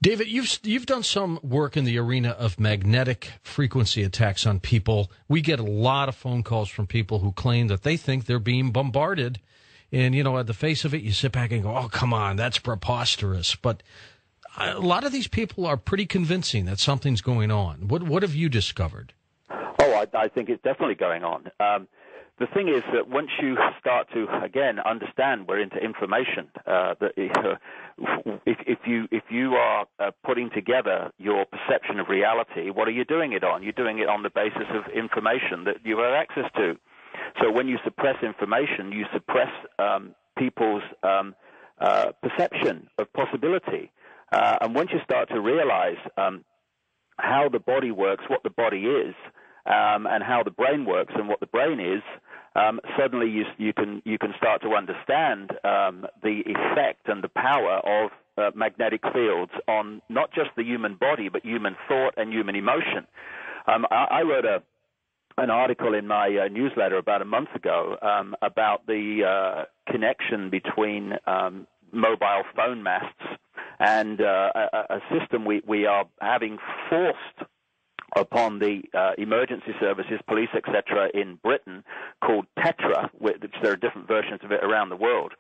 David, you've done some work in the arena of magnetic frequency attacks on people. We get a lot of phone calls from people who claim that they think they're being bombarded. And, you know, at the face of it, you sit back and go, oh, come on, that's preposterous. But a lot of these people are pretty convincing that something's going on. What have you discovered? Oh, I think it's definitely going on. The thing is that once you start to, again, understand we're into information, that if you are putting together your perception of reality, what are you doing it on? You're doing it on the basis of information that you have access to. So when you suppress information, you suppress people's perception of possibility. And once you start to realize how the body works, what the body is, and how the brain works and what the brain is, suddenly you can start to understand the effect and the power of magnetic fields on not just the human body, but human thought and human emotion. I wrote an article in my newsletter about a month ago about the connection between mobile phone masts and a system we are having forced upon the emergency services, police, etc., in Britain, called Tetra, which there are different versions of it around the world.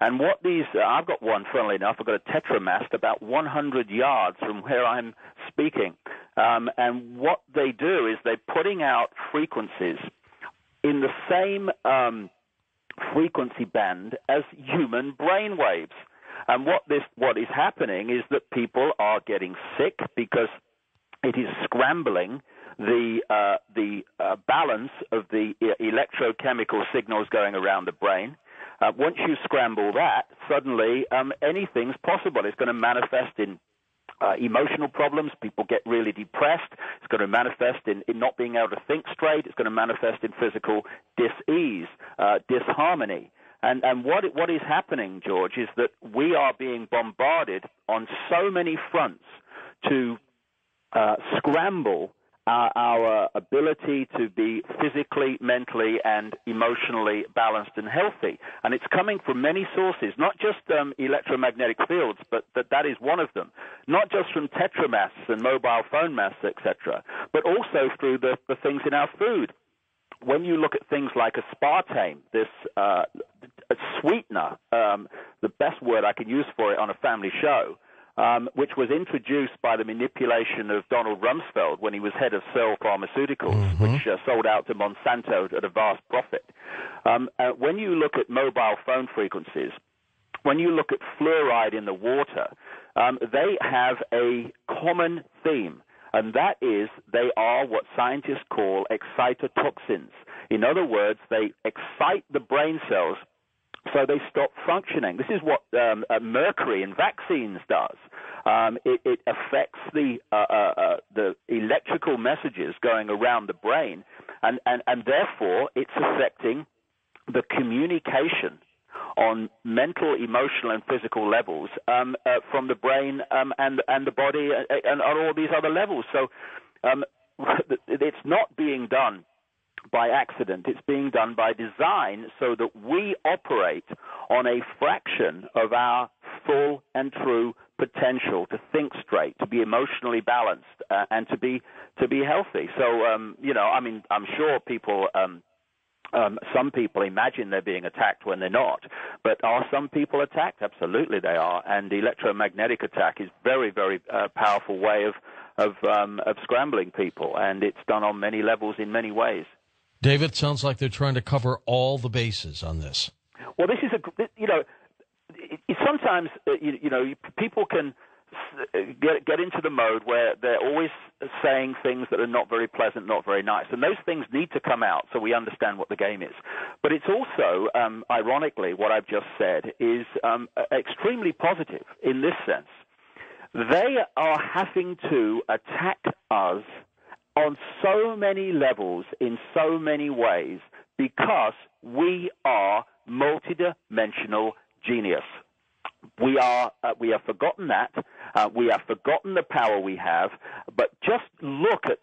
And what these, I've got one, funnily enough, I've got a Tetra mast about 100 yards from where I'm speaking. And what they do is they're putting out frequencies in the same frequency band as human brain waves. And what is happening is that people are getting sick because it is scrambling the balance of the electrochemical signals going around the brain. Once you scramble that, suddenly anything's possible. It's going to manifest in emotional problems. People get really depressed. It's going to manifest in not being able to think straight. It's going to manifest in physical dis-ease, disharmony. And what is happening, George, is that we are being bombarded on so many fronts to scramble our ability to be physically, mentally, and emotionally balanced and healthy. And it's coming from many sources, not just electromagnetic fields, but that is one of them. Not just from tetramasts and mobile phone masts, etc., but also through the things in our food. When you look at things like aspartame, this sweetener, the best word I can use for it on a family show, which was introduced by the manipulation of Donald Rumsfeld when he was head of Searle Pharmaceuticals, which sold out to Monsanto at a vast profit. When you look at mobile phone frequencies, when you look at fluoride in the water, they have a common theme, and that is they are what scientists call excitotoxins. In other words, they excite the brain cells so they stop functioning. This is what mercury in vaccines does. It affects the electrical messages going around the brain, and therefore it's affecting the communication on mental, emotional, and physical levels from the brain and the body and on all these other levels. So it's not being done by accident. It's being done by design so that we operate on a fraction of our full and true potential to think straight, to be emotionally balanced, and to be healthy. So, I'm sure people, some people imagine they're being attacked when they're not. But are some people attacked? Absolutely they are. And the electromagnetic attack is very, very powerful way of scrambling people. And it's done on many levels in many ways. David, sounds like they're trying to cover all the bases on this. Well, this is sometimes people can get into the mode where they're always saying things that are not very pleasant, not very nice, and those things need to come out so we understand what the game is. But it's also, ironically, what I've just said is extremely positive in this sense. They are having to attack us on so many levels, in so many ways, because we are multidimensional genius. We have forgotten that. We have forgotten the power we have. But just look at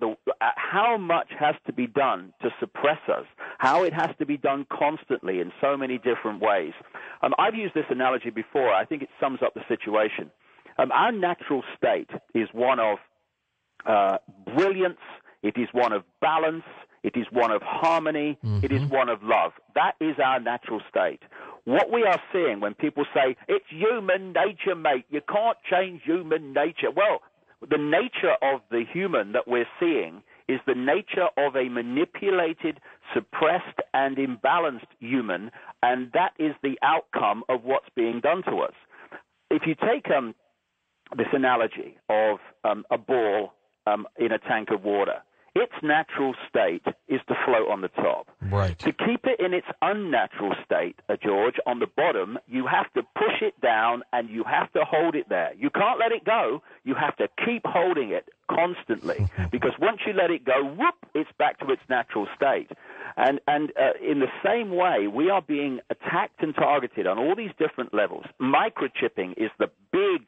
how much has to be done to suppress us, how it has to be done constantly in so many different ways. I've used this analogy before. I think it sums up the situation. Our natural state is one of brilliance. It is one of balance. It is one of harmony. Mm-hmm. It is one of love. That is our natural state. What we are seeing when people say, it's human nature, mate, you can't change human nature. Well, the nature of the human that we're seeing is the nature of a manipulated, suppressed, and imbalanced human, and that is the outcome of what's being done to us. If you take this analogy of a ball in a tank of water, its natural state is to float on the top. Right. To keep it in its unnatural state, George, on the bottom, you have to push it down and you have to hold it there. You can't let it go. You have to keep holding it constantly because once you let it go, whoop, it's back to its natural state. And in the same way, we are being attacked and targeted on all these different levels. Microchipping is the big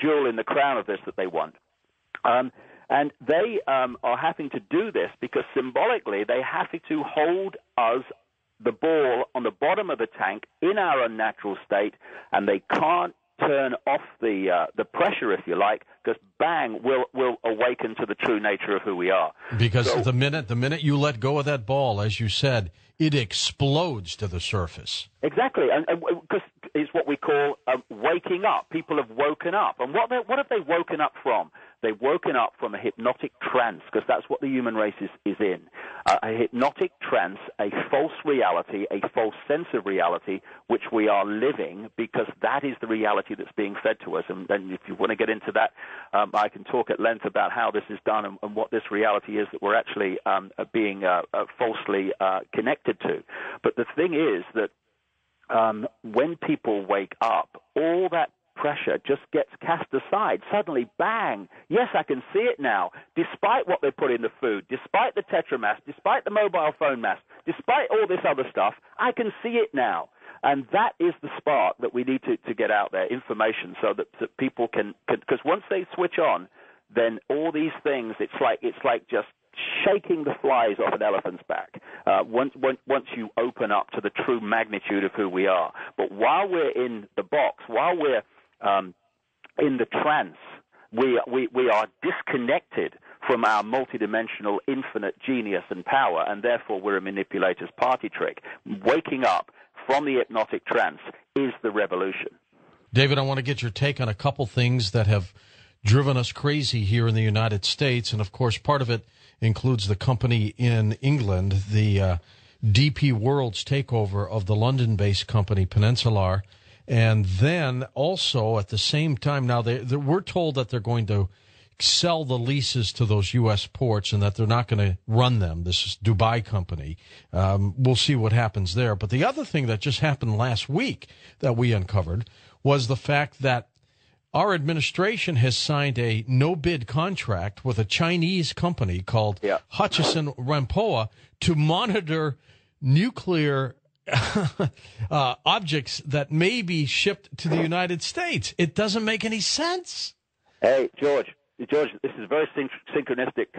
jewel in the crown of this that they want. And they are having to do this because symbolically they have to hold us, the ball, on the bottom of the tank in our unnatural state, and they can't turn off the pressure, if you like, because bang, we'll awaken to the true nature of who we are. Because the minute you let go of that ball, as you said, it explodes to the surface. Exactly, and because it's what we call waking up. People have woken up, and what have they woken up from? They've woken up from a hypnotic trance, because that's what the human race is in. A hypnotic trance, a false reality, a false sense of reality, which we are living, because that is the reality that's being fed to us. And if you want to get into that, I can talk at length about how this is done and what this reality is that we're actually being falsely connected to. But the thing is that when people wake up, all that pressure just gets cast aside. Suddenly, bang, yes, I can see it now, despite what they put in the food, despite the Tetramask, despite the mobile phone mask, despite all this other stuff, I can see it now. And that is the spark that we need to get out there, information, so that people can, because once they switch on, then all these things, it's like just shaking the flies off an elephant's back once you open up to the true magnitude of who we are. But while we're in the box, while we're in the trance, we are disconnected from our multidimensional infinite genius and power, and therefore we're a manipulator's party trick. Waking up from the hypnotic trance is the revolution. David, I want to get your take on a couple things that have driven us crazy here in the United States, and of course part of it includes the company in England, the DP World's takeover of the London-based company Peninsular. And then also at the same time, now we're told that they're going to sell the leases to those U.S. ports and that they're not going to run them. This is Dubai company. We'll see what happens there. But the other thing that just happened last week that we uncovered was the fact that our administration has signed a no-bid contract with a Chinese company called Hutchison Whampoa to monitor nuclear objects that may be shipped to the United States. It doesn't make any sense. Hey, George, this is a very synchronistic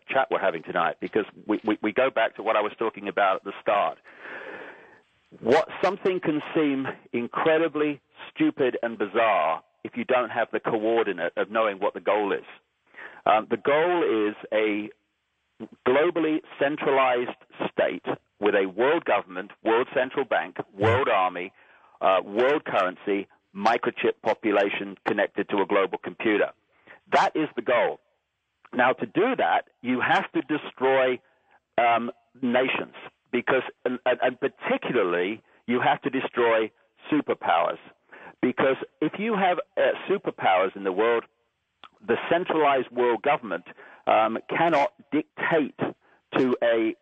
chat we're having tonight, because we go back to what I was talking about at the start. What something can seem incredibly stupid and bizarre if you don't have the coordinate of knowing what the goal is. The goal is a globally centralized state with a world government, world central bank, world army, world currency, microchip population connected to a global computer. That is the goal. Now, to do that, you have to destroy nations, because, and particularly, you have to destroy superpowers. Because if you have superpowers in the world, the centralized world government cannot dictate to a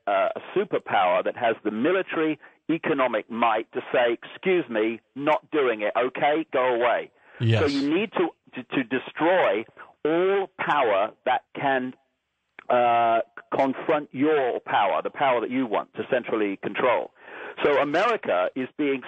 superpower that has the military, economic might to say, excuse me, not doing it, okay, go away. Yes. So you need to destroy all power that can confront your power, the power that you want to centrally control. So America is being